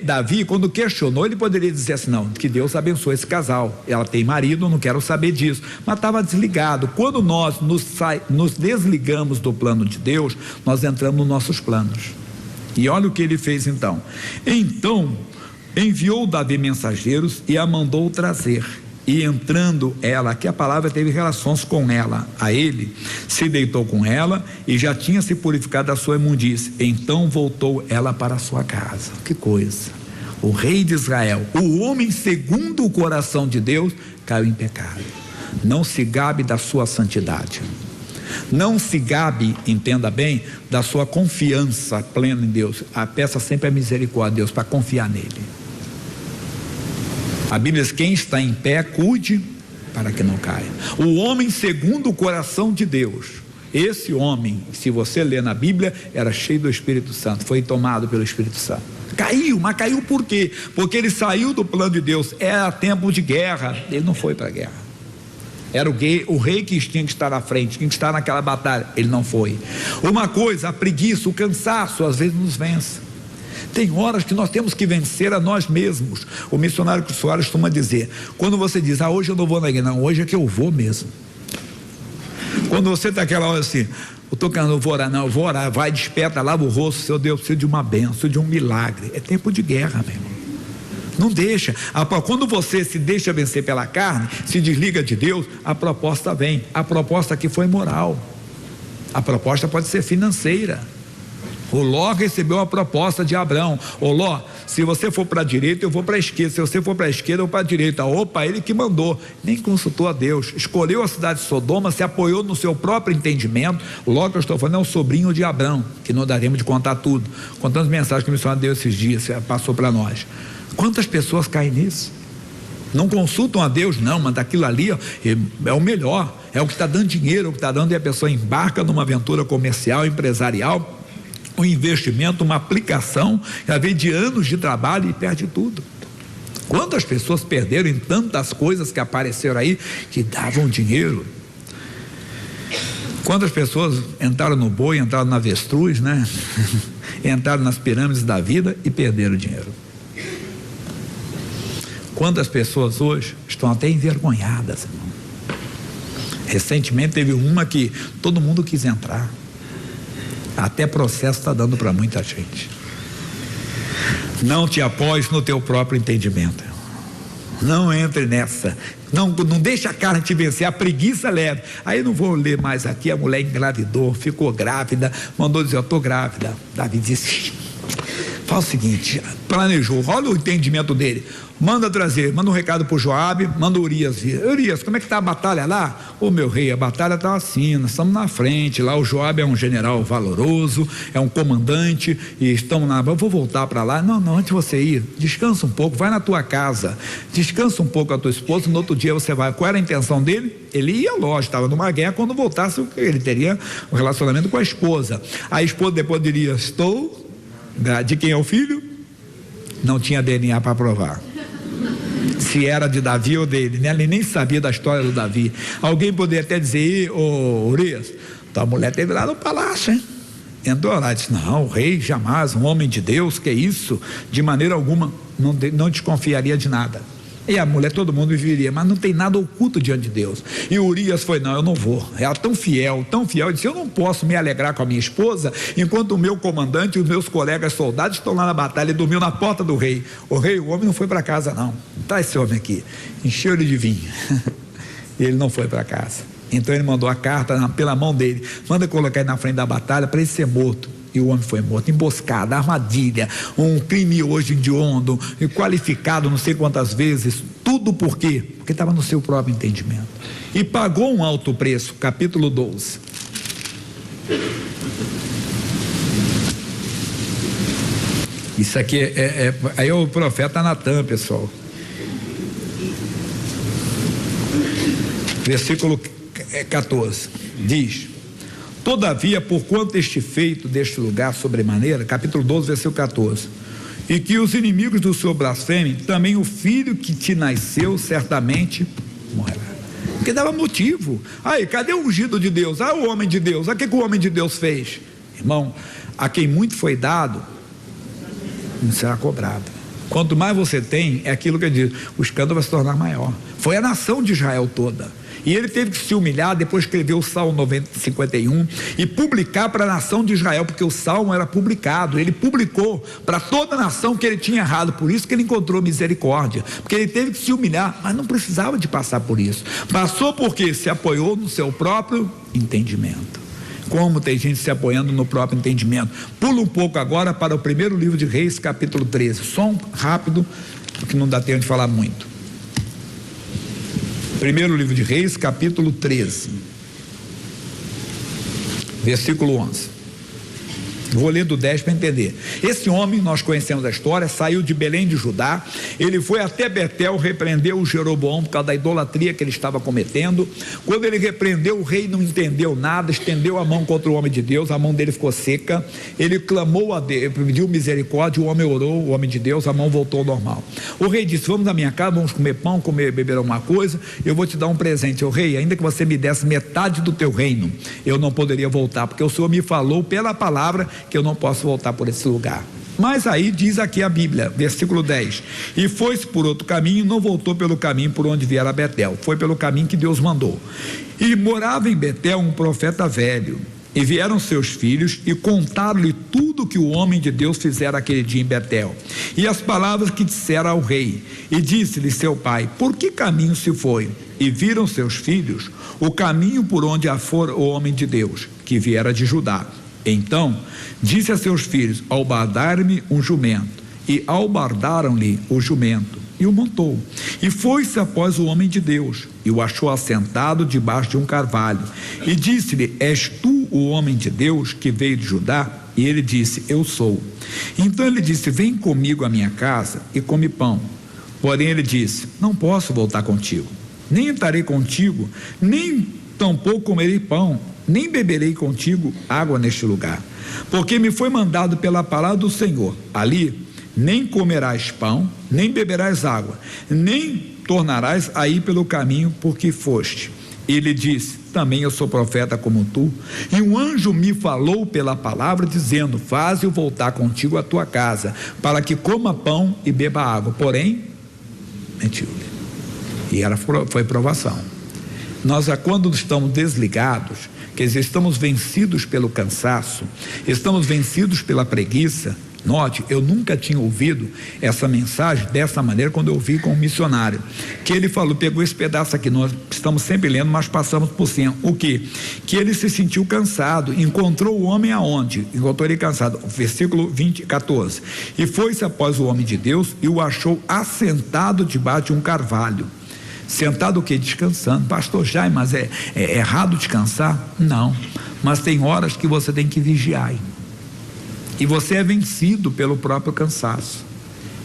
A: Davi, quando questionou, ele poderia dizer assim: não, que Deus abençoe esse casal, ela tem marido, não quero saber disso, mas estava desligado. Quando nós nos desligamos do plano de Deus, nós entramos nos nossos planos. E olha o que ele fez então. Então enviou Davi mensageiros e a mandou trazer. E entrando ela, aqui a palavra teve relações com ela, a ele, se deitou com ela e já tinha se purificado da sua imundície. Então voltou ela para a sua casa. Que coisa! O rei de Israel, o homem segundo o coração de Deus, caiu em pecado. Não se gabe da sua santidade. Não se gabe, entenda bem, da sua confiança plena em Deus. Peça sempre a misericórdia de Deus para confiar nele. A Bíblia diz: quem está em pé, cuide para que não caia. O homem segundo o coração de Deus, esse homem, se você ler na Bíblia, era cheio do Espírito Santo, foi tomado pelo Espírito Santo. Caiu, mas caiu por quê? Porque ele saiu do plano de Deus. Era tempo de guerra, ele não foi para a guerra. Era o rei que tinha que estar na frente, tinha que estar naquela batalha, ele não foi. Uma coisa, a preguiça, o cansaço, às vezes nos vence. Tem horas que nós temos que vencer a nós mesmos. O missionário Soares costuma dizer: quando você diz, hoje eu não vou na igreja, não, hoje é que eu vou mesmo. Quando você está aquela hora assim, eu estou cansado, não vou orar, não, eu vou orar, vai, desperta, lava o rosto, seu Deus, preciso de uma bênção, de um milagre. É tempo de guerra, meu irmão. Não deixa. Quando você se deixa vencer pela carne, se desliga de Deus, a proposta vem. A proposta aqui foi moral. A proposta pode ser financeira. O Ló recebeu a proposta de Abraão: ô Ló, se você for para a direita, eu vou para a esquerda, se você for para a esquerda, eu para a direita. Opa, ele que mandou, nem consultou a Deus, escolheu a cidade de Sodoma, se apoiou no seu próprio entendimento. O Ló que eu estou falando é o sobrinho de Abraão, que não daremos de contar tudo, contando as mensagens que o missionário deu esses dias, passou para nós. Quantas pessoas caem nisso? Não consultam a Deus, não, mas daquilo ali é o melhor, é o que está dando dinheiro, é o que está dando, e a pessoa embarca numa aventura comercial, empresarial, um investimento, uma aplicação, já vem de anos de trabalho e perde tudo. Quantas pessoas perderam em tantas coisas que apareceram aí, que davam dinheiro? Quantas pessoas entraram no boi, entraram na avestruz, né? Entraram nas pirâmides da vida e perderam dinheiro. Quantas pessoas hoje estão até envergonhadas, irmão? Recentemente teve uma que todo mundo quis entrar. Até processo está dando para muita gente. Não te apoies no teu próprio entendimento. Não entre nessa. Não deixa a carne te vencer, a preguiça leve. Aí não vou ler mais aqui, a mulher engravidou, ficou grávida, mandou dizer: eu estou grávida. Davi disse: faz o seguinte, planejou, olha o entendimento dele. Manda trazer, manda um recado para o Joabe, manda o Urias vir. Urias, como é que está a batalha lá? Ô meu rei, a batalha está assim, nós estamos na frente, lá o Joabe é um general valoroso, é um comandante, e estamos lá, eu vou voltar para lá. Não, antes de você ir, descansa um pouco, vai na tua casa, descansa um pouco a tua esposa, no outro dia você vai. Qual era a intenção dele? Ele ia, lógico, estava numa guerra, quando voltasse ele teria um relacionamento com a esposa. A esposa depois diria: de quem é o filho? Não tinha DNA para provar se era de Davi ou dele, né? Ele nem sabia da história do Davi. Alguém poderia até dizer: ô Urias, tua mulher esteve lá no palácio, hein? Entrou lá e disse: não, o rei jamais, um homem de Deus, que é isso? De maneira alguma, não desconfiaria de nada. E a mulher, todo mundo viria, mas não tem nada oculto diante de Deus. E o Urias foi: não, eu não vou. Ela tão fiel, ele disse: eu não posso me alegrar com a minha esposa enquanto o meu comandante e os meus colegas soldados estão lá na batalha. Ele dormiu na porta do rei. O homem não foi para casa, não. Tá esse homem aqui, encheu ele de vinho. E ele não foi para casa. Então ele mandou a carta pela mão dele: manda colocar ele na frente da batalha para ele ser morto. E o homem foi morto, emboscada, armadilha, um crime hoje hediondo, qualificado não sei quantas vezes, tudo por quê? Porque estava no seu próprio entendimento. E pagou um alto preço, capítulo 12. Isso aqui aí é o profeta Natan, pessoal. Versículo 14, diz: todavia, porquanto este feito deste lugar sobremaneira, capítulo 12, versículo 14, e que os inimigos do Senhor blasfemem, também o filho que te nasceu certamente morrerá. porque dava motivo. Aí, cadê o ungido de Deus? Ah, o homem de Deus. O que o homem de Deus fez? Irmão, a quem muito foi dado, não será cobrado. Quanto mais você tem, é aquilo que ele diz, o escândalo vai se tornar maior. Foi a nação de Israel toda. E ele teve que se humilhar, depois escreveu o Salmo 51 e publicar para a nação de Israel, porque o Salmo era publicado. Ele publicou para toda a nação que ele tinha errado, por isso que ele encontrou misericórdia, porque ele teve que se humilhar, mas não precisava de passar por isso. Passou porque se apoiou no seu próprio entendimento. Como tem gente se apoiando no próprio entendimento. Pula um pouco agora para o primeiro livro de Reis, capítulo 13. Só um rápido, porque não dá tempo de falar muito. Primeiro livro de Reis, capítulo 13, versículo 11. Vou ler do 10 para entender. Esse homem, nós conhecemos a história, saiu de Belém de Judá, ele foi até Betel, repreendeu o Jeroboão por causa da idolatria que ele estava cometendo. Quando ele repreendeu, o rei não entendeu nada, estendeu a mão contra o homem de Deus, a mão dele ficou seca, ele clamou a Deus, pediu misericórdia, o homem orou, o homem de Deus, a mão voltou ao normal. O rei disse, vamos na minha casa, vamos comer pão, beber alguma coisa, eu vou te dar um presente. O rei, ainda que você me desse metade do teu reino, eu não poderia voltar, porque o Senhor me falou pela palavra que eu não posso voltar por esse lugar. Mas aí diz aqui a Bíblia, versículo 10, e foi-se por outro caminho, não voltou pelo caminho por onde viera Betel, foi pelo caminho que Deus mandou. E morava em Betel um profeta velho, e vieram seus filhos e contaram-lhe tudo que o homem de Deus fizera aquele dia em Betel, e as palavras que dissera ao rei. E disse-lhe seu pai, por que caminho se foi? E viram seus filhos o caminho por onde afora o homem de Deus, que viera de Judá. Então disse a seus filhos, albardar-me um jumento, e albardaram-lhe o jumento, e o montou, e foi-se após o homem de Deus, e o achou assentado debaixo de um carvalho, e disse-lhe, és tu o homem de Deus que veio de Judá? E ele disse, eu sou. Então ele disse, vem comigo à minha casa e come pão. Porém ele disse, não posso voltar contigo, nem entrarei contigo, nem tampouco comerei pão, nem beberei contigo água neste lugar, porque me foi mandado pela palavra do Senhor, ali nem comerás pão, nem beberás água, nem tornarás a ir pelo caminho por que foste. Ele disse, também eu sou profeta como tu, e um anjo me falou pela palavra, dizendo, faze-o voltar contigo à tua casa, para que coma pão e beba água. Porém, mentiu-lhe. E foi provação. Nós, quando estamos desligados, quer dizer, estamos vencidos pelo cansaço, estamos vencidos pela preguiça. Note, eu nunca tinha ouvido essa mensagem dessa maneira quando eu ouvi com um missionário, que ele falou, pegou esse pedaço aqui, nós estamos sempre lendo, mas passamos por cima. O que? Que ele se sentiu cansado, encontrou o homem aonde? Encontrou ele cansado, versículo 14, e foi-se após o homem de Deus e o achou assentado debaixo de um carvalho. Sentado o quê? Descansando. Pastor Jaime, mas é errado descansar? Não, mas tem horas que você tem que vigiar, e você é vencido pelo próprio cansaço.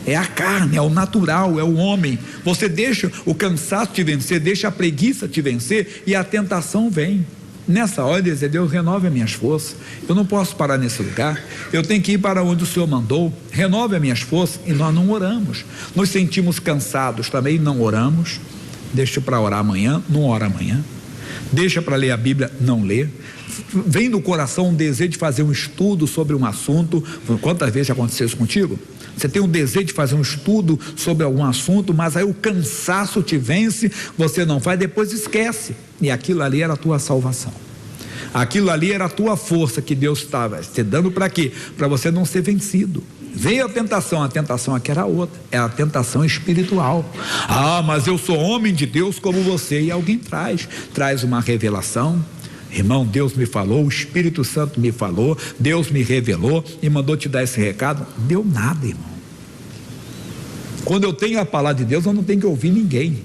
A: É a carne, é o natural, é o homem. Você deixa o cansaço te vencer, deixa a preguiça te vencer, e a tentação vem. Nessa hora dizer, Deus, renove as minhas forças, eu não posso parar nesse lugar, eu tenho que ir para onde o Senhor mandou, renove as minhas forças. E nós não oramos, nos sentimos cansados também, não oramos. Deixa para orar amanhã, não ora amanhã. Deixa para ler a Bíblia, não lê. Vem no coração um desejo de fazer um estudo sobre um assunto. Quantas vezes já aconteceu isso contigo? Você tem um desejo de fazer um estudo sobre algum assunto, mas aí o cansaço te vence, você não faz, depois esquece. E aquilo ali era a tua salvação, aquilo ali era a tua força que Deus estava te dando. Para quê? Para você não ser vencido. Veio a tentação aqui era outra, é a tentação espiritual. Ah, mas eu sou homem de Deus como você. E alguém traz uma revelação. Irmão, Deus me falou, o Espírito Santo me falou, Deus me revelou e mandou te dar esse recado. Deu nada, irmão. Quando eu tenho a palavra de Deus, eu não tenho que ouvir ninguém.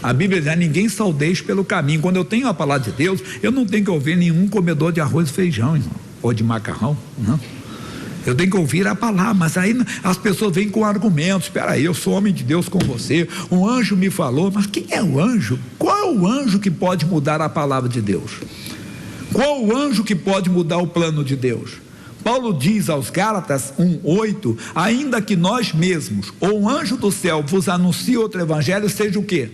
A: A Bíblia diz, ninguém saudeis pelo caminho. Quando eu tenho a palavra de Deus, eu não tenho que ouvir nenhum comedor de arroz e feijão, irmão, ou de macarrão, não. Eu tenho que ouvir a palavra. Mas aí as pessoas vêm com argumentos. Espera aí, eu sou homem de Deus com você, um anjo me falou. Mas quem é o anjo? Qual é o anjo que pode mudar a palavra de Deus? Qual o anjo que pode mudar o plano de Deus? Paulo diz aos Gálatas 1:8, ainda que nós mesmos ou um anjo do céu vos anuncie outro evangelho, seja o quê?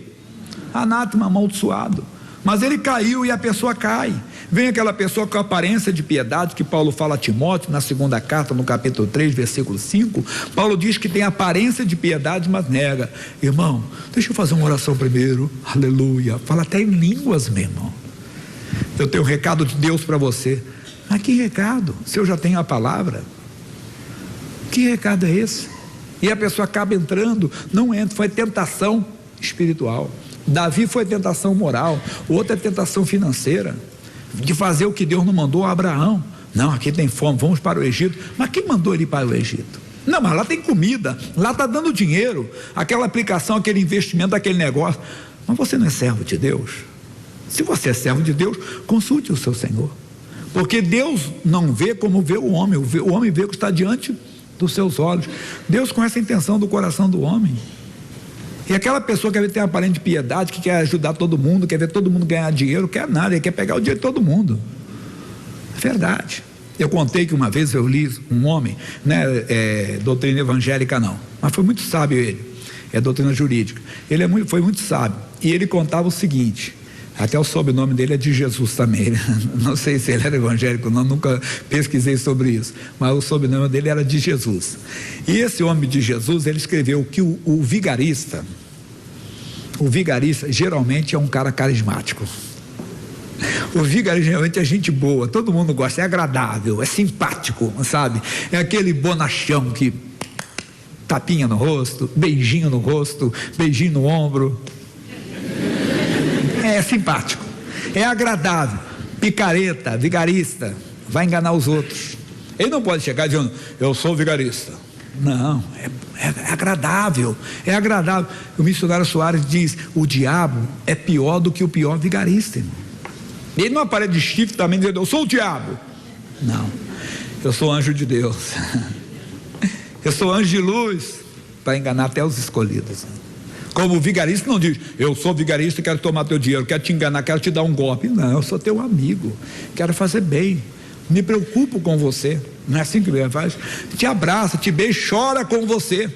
A: anátema, amaldiçoado. Mas ele caiu e a pessoa cai. Vem aquela pessoa com aparência de piedade, que Paulo fala a Timóteo, na segunda carta, no capítulo 3, versículo 5, Paulo diz que tem aparência de piedade, mas nega. Irmão, deixa eu fazer uma oração primeiro, aleluia, fala até em línguas, meu irmão. Eu tenho um recado de Deus para você. Mas que recado? Se eu já tenho a palavra, que recado é esse? E a pessoa acaba entrando, não entra, foi tentação espiritual. Davi foi tentação moral, o outro é tentação financeira, de fazer o que Deus não mandou a Abraão. Não, aqui tem fome, vamos para o Egito. Mas quem mandou ele ir para o Egito? Não, mas lá tem comida, lá está dando dinheiro, aquela aplicação, aquele investimento, aquele negócio. Mas você não é servo de Deus? Se você é servo de Deus, consulte o seu Senhor, porque Deus não vê como vê o homem vê o que está diante dos seus olhos. Deus conhece a intenção do coração do homem. E aquela pessoa que tem aparência de piedade, que quer ajudar todo mundo, quer ver todo mundo ganhar dinheiro, quer nada, ele quer pegar o dinheiro de todo mundo. É verdade. Eu contei que uma vez eu li um homem, doutrina evangélica não, mas foi muito sábio ele, é doutrina jurídica. Ele foi muito sábio, e ele contava o seguinte, até o sobrenome dele é de Jesus também, não sei se ele era evangélico não, nunca pesquisei sobre isso, mas o sobrenome dele era de Jesus. E esse homem de Jesus, ele escreveu que o vigarista geralmente é um cara carismático. O vigarista geralmente é gente boa, todo mundo gosta, é agradável, é simpático, sabe? É aquele bonachão que tapinha no rosto, beijinho no rosto, beijinho no ombro. É simpático, é agradável, picareta, vigarista, vai enganar os outros. Ele não pode chegar dizendo, eu sou vigarista. Não, é agradável, é agradável. O missionário Soares diz, o diabo é pior do que o pior vigarista. Ele não aparece de chifre também dizendo, eu sou o diabo. Não, eu sou anjo de Deus. Eu sou anjo de luz, para enganar até os escolhidos. Como o vigarista não diz, eu sou vigarista, quero tomar teu dinheiro, quero te enganar, quero te dar um golpe. Não, eu sou teu amigo, quero fazer bem, me preocupo com você. Não é assim que ele faz? Te abraça, te beija, chora com você.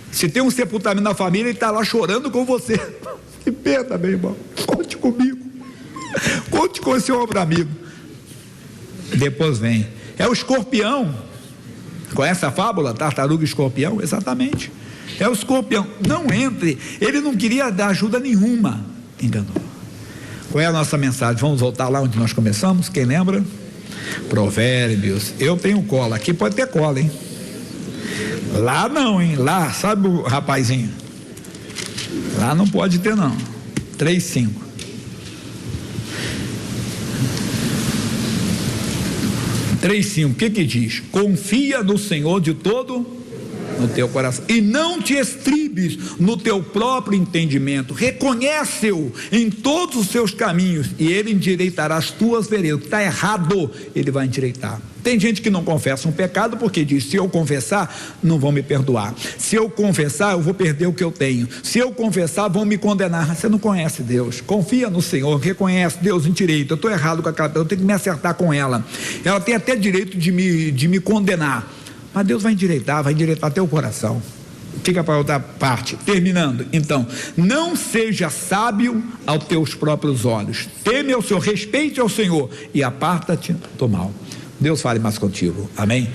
A: Se tem um sepultamento na família, ele está lá chorando com você. Que pena, meu irmão, conte comigo, conte com esse ombro amigo. Depois vem, é o escorpião. Conhece a fábula, tartaruga e escorpião? Exatamente. É o escorpião, não entre, ele não queria dar ajuda nenhuma, enganou. Qual é a nossa mensagem? Vamos voltar lá onde nós começamos, quem lembra? Provérbios. Eu tenho cola, aqui pode ter cola, hein? Lá não, hein? Lá, sabe o rapazinho? Lá não pode ter não. 3:5. O que diz? Confia no Senhor de todo no teu coração, e não te estribes no teu próprio entendimento, reconhece-o em todos os seus caminhos, e ele endireitará as tuas veredas. Está errado, ele vai endireitar. Tem gente que não confessa um pecado porque diz, se eu confessar, não vão me perdoar, se eu confessar, eu vou perder o que eu tenho, se eu confessar, vão me condenar. Você não conhece Deus. Confia no Senhor, reconhece, Deus endireita, eu estou errado com aquela pessoa, eu tenho que me acertar com ela tem até direito de me condenar, mas Deus vai endireitar teu coração. Fica para outra parte, terminando. Então, não seja sábio aos teus próprios olhos, teme ao Senhor, respeite ao Senhor e aparta-te do mal. Deus fale mais contigo, amém?